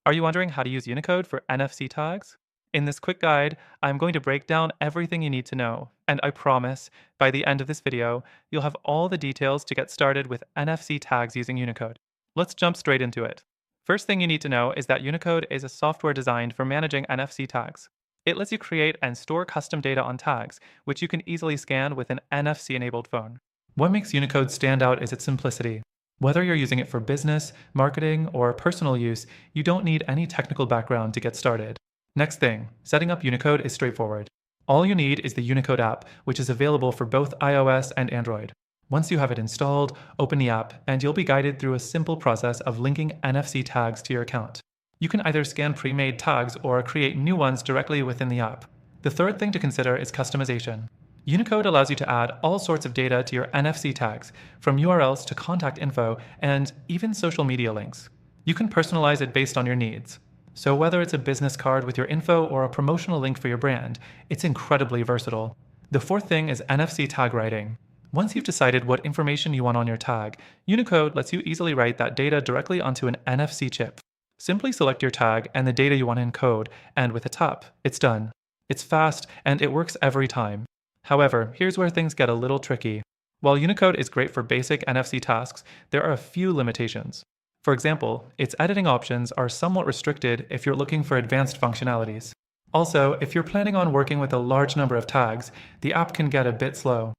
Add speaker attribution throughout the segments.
Speaker 1: Are you wondering how to use Unicode for NFC tags? In this quick guide, I'm going to break down everything you need to know, and I promise, by the end of this video, you'll have all the details to get started with NFC tags using Unicode. Let's jump straight into it. First thing you need to know is that Unicode is a software designed for managing NFC tags. It lets you create and store custom data on tags, which you can easily scan with an NFC-enabled phone. What makes Unicode stand out is its simplicity. Whether you're using it for business, marketing, or personal use, you don't need any technical background to get started. Next thing, setting up Unicode is straightforward. All you need is the Unicode app, which is available for both iOS and Android. Once you have it installed, open the app, and you'll be guided through a simple process of linking NFC tags to your account. You can either scan pre-made tags or create new ones directly within the app. The third thing to consider is customization. Unicode allows you to add all sorts of data to your NFC tags, from URLs to contact info, and even social media links. You can personalize it based on your needs. So whether it's a business card with your info or a promotional link for your brand, it's incredibly versatile. The fourth thing is NFC tag writing. Once you've decided what information you want on your tag, Unicode lets you easily write that data directly onto an NFC chip. Simply select your tag and the data you want to encode, and with a tap, it's done. It's fast, and it works every time. However, here's where things get a little tricky. While Unicode is great for basic NFC tasks, there are a few limitations. For example, its editing options are somewhat restricted if you're looking for advanced functionalities. Also, if you're planning on working with a large number of tags, the app can get a bit slow.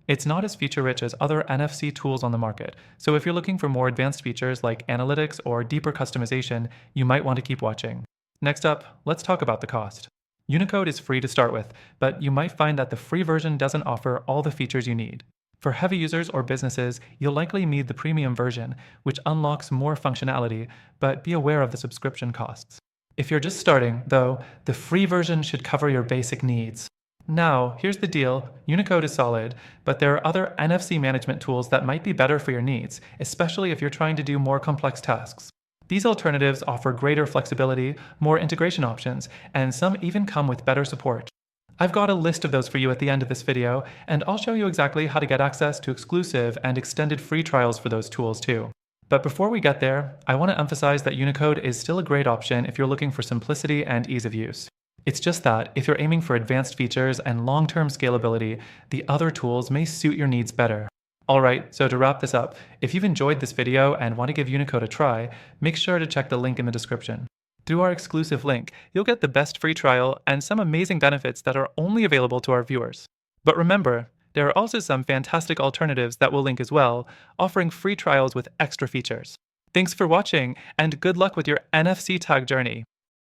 Speaker 1: It's not as feature-rich as other NFC tools on the market, so if you're looking for more advanced features like analytics or deeper customization, you might want to keep watching. Next up, let's talk about the cost. Unicode is free to start with, but you might find that the free version doesn't offer all the features you need. For heavy users or businesses, you'll likely need the premium version, which unlocks more functionality, but be aware of the subscription costs. If you're just starting, though, the free version should cover your basic needs. Now, here's the deal. Unicode is solid, but there are other NFC management tools that might be better for your needs, especially if you're trying to do more complex tasks. These alternatives offer greater flexibility, more integration options, and some even come with better support. I've got a list of those for you at the end of this video, and I'll show you exactly how to get access to exclusive and extended free trials for those tools too. But before we get there, I want to emphasize that Unicode is still a great option if you're looking for simplicity and ease of use. It's just that, if you're aiming for advanced features and long-term scalability, the other tools may suit your needs better. Alright, so to wrap this up, if you've enjoyed this video and want to give Unicode a try, make sure to check the link in the description. Through our exclusive link, you'll get the best free trial and some amazing benefits that are only available to our viewers. But remember, there are also some fantastic alternatives that we'll link as well, offering free trials with extra features. Thanks for watching, and good luck with your NFC tag journey!